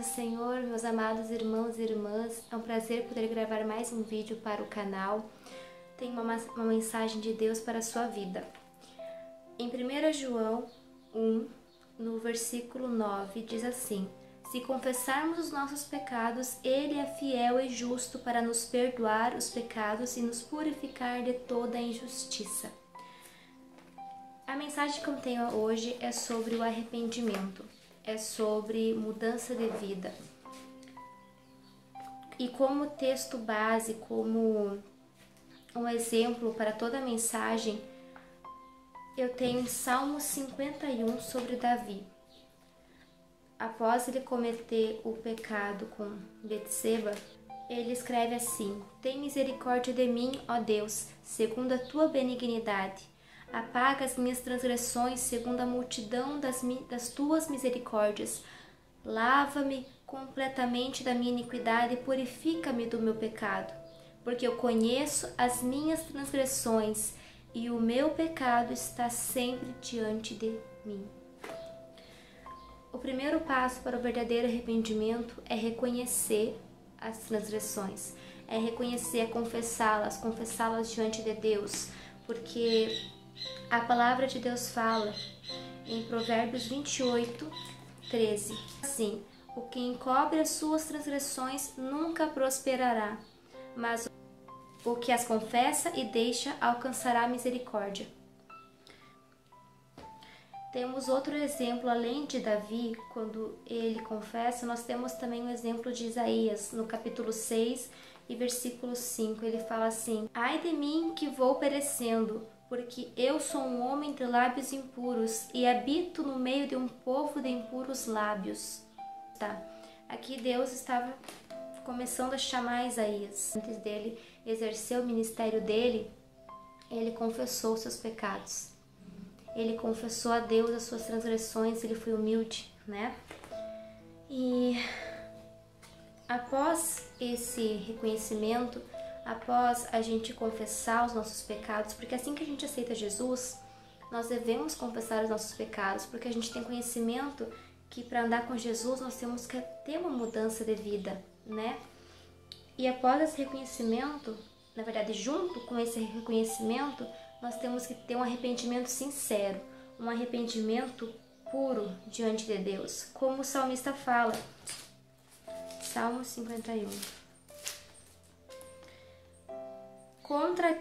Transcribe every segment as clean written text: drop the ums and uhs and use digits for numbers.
Senhor, meus amados irmãos e irmãs, é um prazer poder gravar mais um vídeo para o canal. Tem uma mensagem de Deus para a sua vida. Em 1 João 1, no versículo 9, diz assim: se confessarmos os nossos pecados, Ele é fiel e justo para nos perdoar os pecados e nos purificar de toda a injustiça. A mensagem que eu tenho hoje é sobre o arrependimento, é sobre mudança de vida. E como texto base, como um exemplo para toda a mensagem, eu tenho Salmo 51 sobre Davi. Após ele cometer o pecado com Betseba, ele escreve assim: tem misericórdia de mim, ó Deus, segundo a tua benignidade. Apaga as minhas transgressões segundo a multidão das tuas misericórdias. Lava-me completamente da minha iniquidade e purifica-me do meu pecado, porque eu conheço as minhas transgressões e o meu pecado está sempre diante de mim. O primeiro passo para o verdadeiro arrependimento é reconhecer as transgressões, é reconhecer, é confessá-las diante de Deus, porque a palavra de Deus fala em Provérbios 28, 13, assim: o que encobre as suas transgressões nunca prosperará, mas o que as confessa e deixa alcançará misericórdia. Temos outro exemplo, além de Davi, quando ele confessa, nós temos também o exemplo de Isaías, no capítulo 6 e versículo 5, ele fala assim: ai de mim que vou perecendo, porque eu sou um homem de lábios impuros e habito no meio de um povo de impuros lábios. Tá. Aqui Deus estava começando a chamar Isaías. Antes dele exercer o ministério dele, ele confessou seus pecados. Ele confessou a Deus as suas transgressões, ele foi humilde, né? E após esse reconhecimento, após a gente confessar os nossos pecados, porque assim que a gente aceita Jesus, nós devemos confessar os nossos pecados, porque a gente tem conhecimento que para andar com Jesus nós temos que ter uma mudança de vida, né? E após esse reconhecimento, na verdade, junto com esse reconhecimento, nós temos que ter um arrependimento sincero, um arrependimento puro diante de Deus, como o salmista fala, Salmo 51. Contra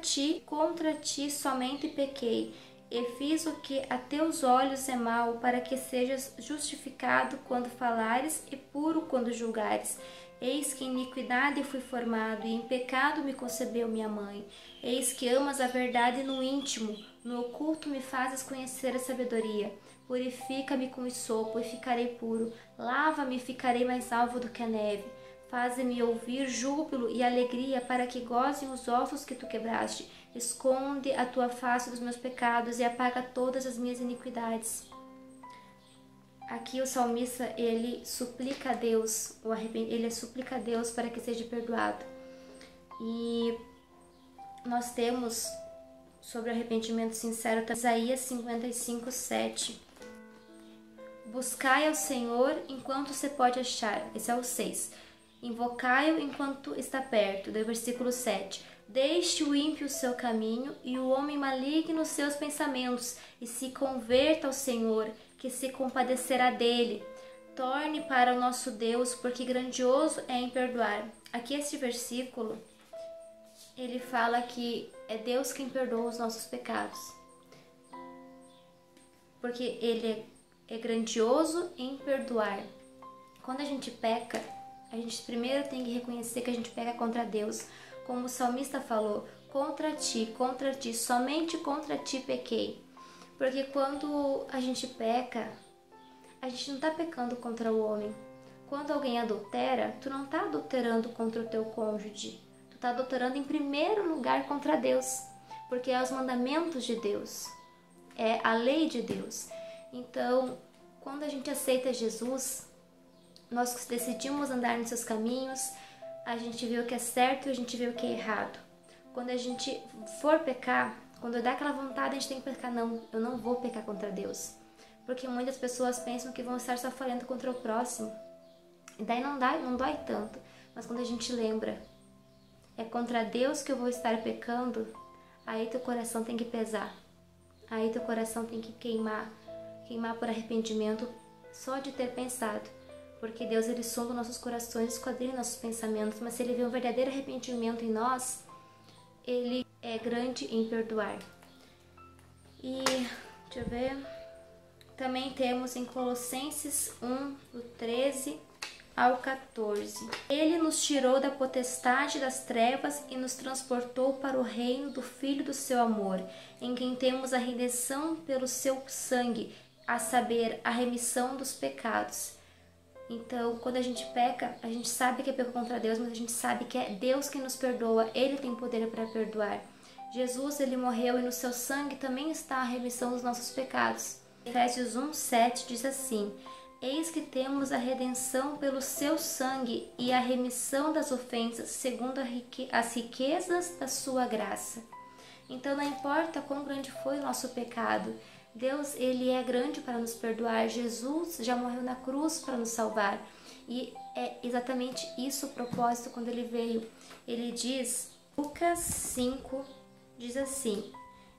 ti somente pequei, e fiz o que a teus olhos é mal, para que sejas justificado quando falares e puro quando julgares. Eis que em iniquidade fui formado, e em pecado me concebeu minha mãe. Eis que amas a verdade no íntimo, no oculto me fazes conhecer a sabedoria. Purifica-me com esopo e ficarei puro, lava-me e ficarei mais alvo do que a neve. Faze-me ouvir júbilo e alegria, para que gozem os ossos que tu quebraste. Esconde a tua face dos meus pecados e apaga todas as minhas iniquidades. Aqui o salmista, ele suplica a Deus, ele suplica a Deus para que seja perdoado. E nós temos sobre o arrependimento sincero Isaías 55, 7. Buscai ao Senhor enquanto se pode achar. Esse é o 6. Invocai-o enquanto está perto. Do versículo 7. Deixe o ímpio o seu caminho e o homem maligno os seus pensamentos, e se converta ao Senhor, que se compadecerá dele. Torne para o nosso Deus, porque grandioso é em perdoar. Aqui este versículo, ele fala que é Deus quem perdoa os nossos pecados, porque ele é grandioso em perdoar. Quando a gente peca, a gente primeiro tem que reconhecer que a gente peca contra Deus. Como o salmista falou, contra ti, somente contra ti pequei. Porque quando a gente peca, a gente não está pecando contra o homem. Quando alguém adultera, tu não está adulterando contra o teu cônjuge. Tu está adulterando em primeiro lugar contra Deus. Porque é os mandamentos de Deus. É a lei de Deus. Então, quando a gente aceita Jesus, nós decidimos andar nos seus caminhos, a gente vê o que é certo e a gente vê o que é errado. Quando a gente for pecar, quando dá aquela vontade, a gente tem que pecar. Não, eu não vou pecar contra Deus. Porque muitas pessoas pensam que vão estar só falando contra o próximo. E daí não dói tanto. Mas quando a gente lembra, é contra Deus que eu vou estar pecando, aí teu coração tem que pesar. Aí teu coração tem que queimar por arrependimento só de ter pensado. Porque Deus, ele sonda nossos corações, esquadrinha nossos pensamentos, mas se ele vê um verdadeiro arrependimento em nós, ele é grande em perdoar. E, deixa eu ver, também temos em Colossenses 1, do 13 ao 14. Ele nos tirou da potestade das trevas e nos transportou para o reino do Filho do seu amor, em quem temos a redenção pelo seu sangue, a saber, a remissão dos pecados. Então, quando a gente peca, a gente sabe que é pecado contra Deus, mas a gente sabe que é Deus quem nos perdoa, Ele tem poder para perdoar. Jesus, ele morreu e no seu sangue também está a remissão dos nossos pecados. Efésios 1:7 diz assim: eis que temos a redenção pelo seu sangue e a remissão das ofensas, segundo as riquezas da sua graça. Então, não importa quão grande foi o nosso pecado, Deus, ele é grande para nos perdoar. Jesus já morreu na cruz para nos salvar. E é exatamente isso o propósito quando ele veio. Ele diz, Lucas 5, diz assim: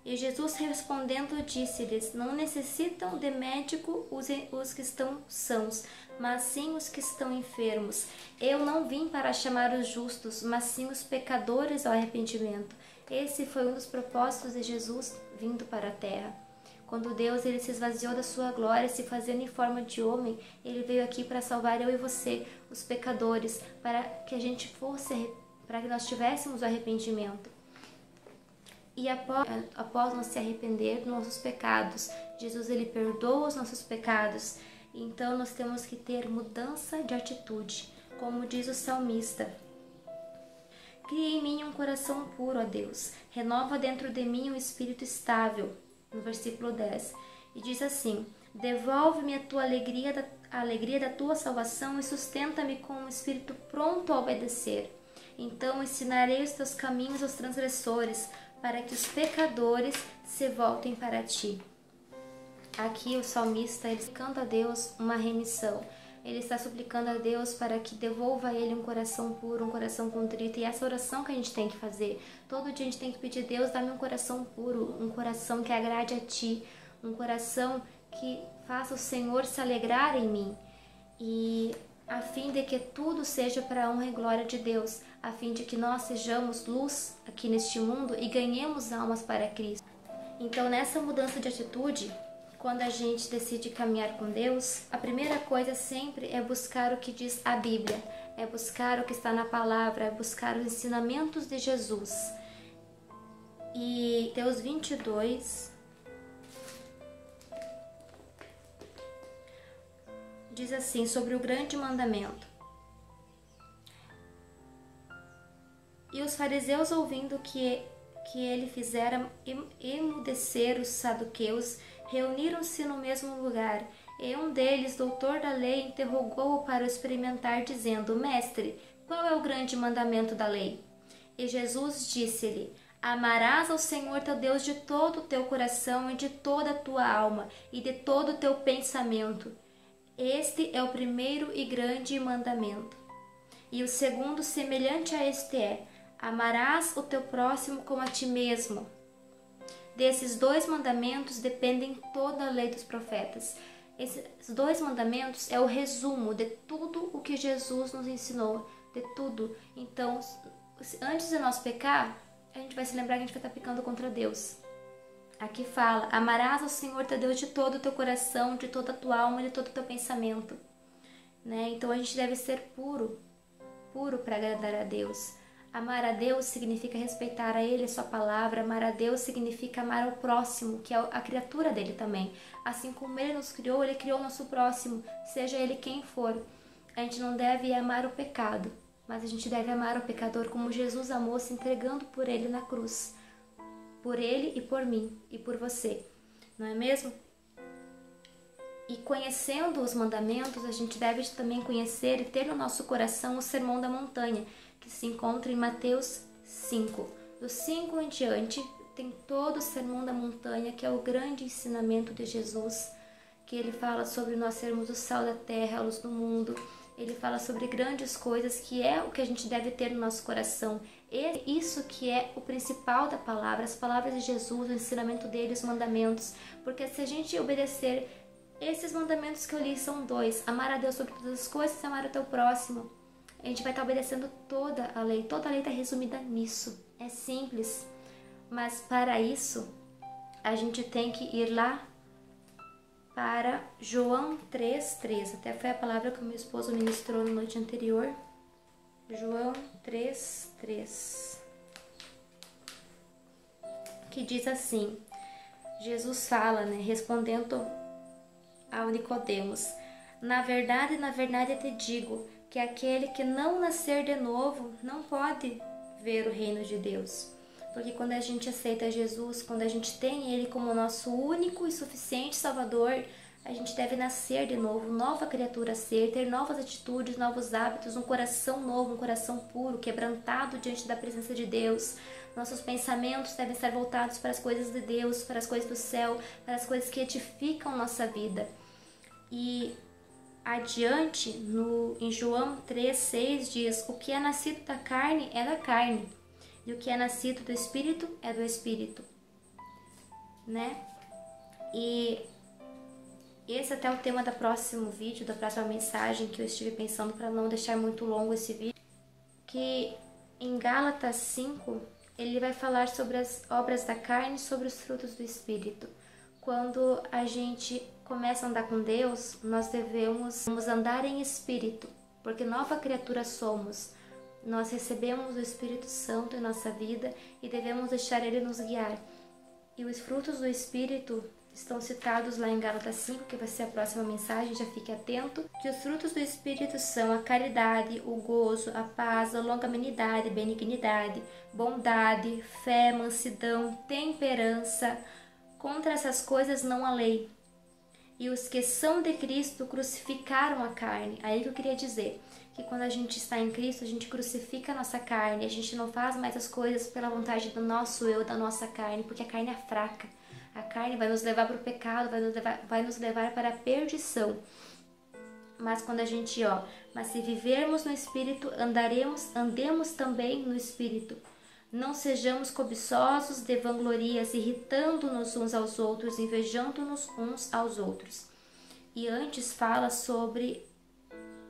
e Jesus respondendo disse-lhes: não necessitam de médico os que estão sãos, mas sim os que estão enfermos. Eu não vim para chamar os justos, mas sim os pecadores ao arrependimento. Esse foi um dos propósitos de Jesus vindo para a terra. Quando Deus, ele se esvaziou da sua glória, se fazendo em forma de homem, ele veio aqui para salvar eu e você, os pecadores, para que nós tivéssemos o arrependimento. E após nós se arrepender dos nossos pecados, Jesus, ele perdoa os nossos pecados. Então nós temos que ter mudança de atitude, como diz o salmista: cria em mim um coração puro, ó Deus, renova dentro de mim um espírito estável, no versículo 10. E diz assim: devolve-me a alegria da tua salvação e sustenta-me com um espírito pronto a obedecer. Então ensinarei os teus caminhos aos transgressores, para que os pecadores se voltem para ti. Aqui o salmista, ele está suplicando a Deus uma remissão. Ele está suplicando a Deus para que devolva a ele um coração puro, um coração contrito. E essa oração que a gente tem que fazer. Todo dia a gente tem que pedir: Deus, dá-me um coração puro, um coração que agrade a ti, um coração que faça o Senhor se alegrar em mim. E a fim de que tudo seja para a honra e glória de Deus, a fim de que nós sejamos luz aqui neste mundo e ganhemos almas para Cristo. Então, nessa mudança de atitude, quando a gente decide caminhar com Deus, a primeira coisa sempre é buscar o que diz a Bíblia, é buscar o que está na palavra, é buscar os ensinamentos de Jesus. E Mateus 22 diz assim, sobre o grande mandamento: e os fariseus, ouvindo que ele fizera emudecer os saduqueus, reuniram-se no mesmo lugar, e um deles, doutor da lei, interrogou-o para o experimentar, dizendo: mestre, qual é o grande mandamento da lei? E Jesus disse-lhe: amarás ao Senhor teu Deus de todo o teu coração e de toda a tua alma e de todo o teu pensamento. Este é o primeiro e grande mandamento. E o segundo, semelhante a este, é: amarás o teu próximo como a ti mesmo. Desses dois mandamentos dependem toda a lei dos profetas. Esses dois mandamentos é o resumo de tudo o que Jesus nos ensinou, de tudo. Então, antes de nós pecar, a gente vai se lembrar que a gente vai estar pecando contra Deus. Aqui fala: amarás ao Senhor teu Deus de todo o teu coração, de toda a tua alma e de todo o teu pensamento. Então a gente deve ser puro para agradar a Deus. Amar a Deus significa respeitar a Ele, a sua palavra. Amar a Deus significa amar o próximo, que é a criatura dele também. Assim como Ele nos criou, Ele criou o nosso próximo, seja ele quem for. A gente não deve amar o pecado, mas a gente deve amar o pecador como Jesus amou, se entregando por ele na cruz. Por ele e por mim e por você, não é mesmo? E conhecendo os mandamentos, a gente deve também conhecer e ter no nosso coração o Sermão da Montanha, que se encontra em Mateus 5. Do 5 em diante, tem todo o Sermão da Montanha, que é o grande ensinamento de Jesus, que ele fala sobre nós sermos o sal da terra, a luz do mundo, ele fala sobre grandes coisas, que é o que a gente deve ter no nosso coração. Isso que é o principal da palavra, as palavras de Jesus, o ensinamento dele, os mandamentos. Porque se a gente obedecer esses mandamentos que eu li, são 2, amar a Deus sobre todas as coisas e amar o teu próximo, a gente vai estar obedecendo toda a lei está resumida nisso. É simples, mas para isso a gente tem que ir lá para João 3,3. Até foi a palavra que o meu esposo ministrou na noite anterior. João 3,3. Que diz assim, Jesus fala, respondendo ao Nicodemos: na verdade, eu te digo que aquele que não nascer de novo não pode ver o reino de Deus. Porque quando a gente aceita Jesus, quando a gente tem Ele como nosso único e suficiente Salvador, a gente deve nascer de novo, nova criatura ser, ter novas atitudes, novos hábitos, um coração novo, um coração puro, quebrantado diante da presença de Deus. Nossos pensamentos devem estar voltados para as coisas de Deus, para as coisas do céu, para as coisas que edificam nossa vida. E adiante, em João 3,6 diz: o que é nascido da carne é da carne, e o que é nascido do Espírito é do Espírito, E esse até é o tema do próximo vídeo, da próxima mensagem que eu estive pensando, para não deixar muito longo esse vídeo, que em Gálatas 5, ele vai falar sobre as obras da carne e sobre os frutos do Espírito. Quando a gente começa a andar com Deus, nós devemos andar em Espírito, porque nova criatura somos. Nós recebemos o Espírito Santo em nossa vida e devemos deixar Ele nos guiar. E os frutos do Espírito estão citados lá em Gálatas 5, que vai ser a próxima mensagem, já fique atento. Que os frutos do Espírito são a caridade, o gozo, a paz, a longanimidade, benignidade, bondade, fé, mansidão, temperança. Contra essas coisas não há lei. E os que são de Cristo crucificaram a carne. Aí que eu queria dizer que quando a gente está em Cristo, a gente crucifica a nossa carne, a gente não faz mais as coisas pela vontade do nosso eu, da nossa carne, porque a carne é fraca. A carne vai nos levar para o pecado, vai nos levar para a perdição. Mas quando a gente, mas se vivermos no Espírito, andemos também no Espírito. Não sejamos cobiçosos de vanglorias, irritando-nos uns aos outros, invejando-nos uns aos outros. E antes fala sobre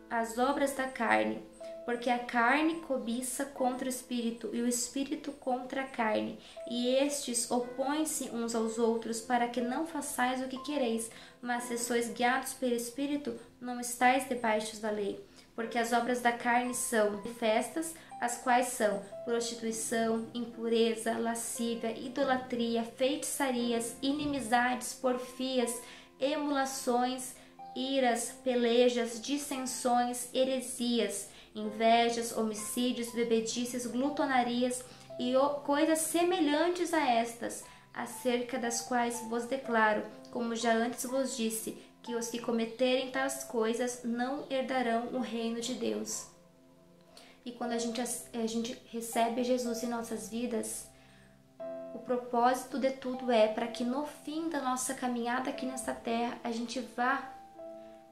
as obras da carne, porque a carne cobiça contra o Espírito e o Espírito contra a carne, e estes opõem-se uns aos outros, para que não façais o que quereis, mas se sois guiados pelo Espírito, não estáis debaixo da lei. Porque as obras da carne são manifestas, as quais são prostituição, impureza, lascívia, idolatria, feitiçarias, inimizades, porfias, emulações, iras, pelejas, dissensões, heresias, invejas, homicídios, bebedices, glutonarias e coisas semelhantes a estas, acerca das quais vos declaro, como já antes vos disse, que os que cometerem tais coisas não herdarão o reino de Deus. E quando a gente recebe Jesus em nossas vidas, o propósito de tudo é para que no fim da nossa caminhada aqui nesta terra, a gente vá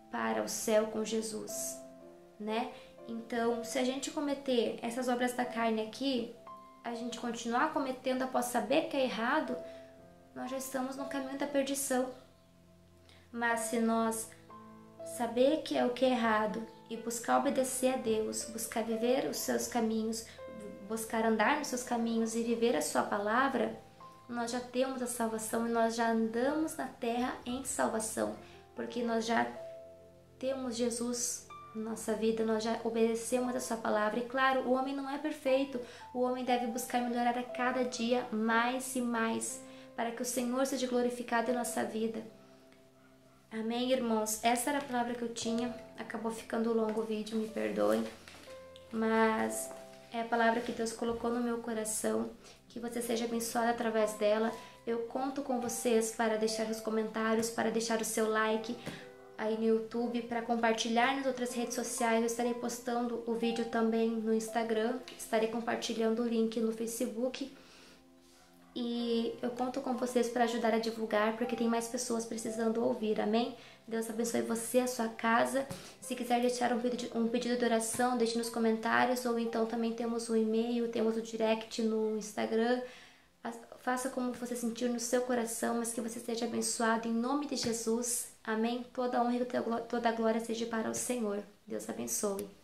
para o céu com Jesus, Então, se a gente cometer essas obras da carne aqui, a gente continuar cometendo após saber que é errado, nós já estamos no caminho da perdição. Mas se nós saber que é o que é errado e buscar obedecer a Deus, buscar viver os seus caminhos, buscar andar nos seus caminhos e viver a sua palavra, nós já temos a salvação e nós já andamos na terra em salvação, porque nós já temos Jesus na nossa vida, nós já obedecemos a sua palavra. E claro, o homem não é perfeito, o homem deve buscar melhorar a cada dia mais e mais, para que o Senhor seja glorificado em nossa vida. Amém, irmãos? Essa era a palavra que eu tinha. Acabou ficando longo o vídeo, me perdoem. Mas é a palavra que Deus colocou no meu coração. Que você seja abençoado através dela. Eu conto com vocês para deixar os comentários, para deixar o seu like aí no YouTube, para compartilhar nas outras redes sociais. Eu estarei postando o vídeo também no Instagram. Estarei compartilhando o link no Facebook. E eu conto com vocês para ajudar a divulgar, porque tem mais pessoas precisando ouvir, amém? Deus abençoe você, a sua casa. Se quiser deixar um pedido de oração, deixe nos comentários, ou então também temos o e-mail, temos o direct no Instagram. Faça como você sentir no seu coração, mas que você seja abençoado em nome de Jesus, amém? Toda a honra e toda a glória seja para o Senhor. Deus abençoe.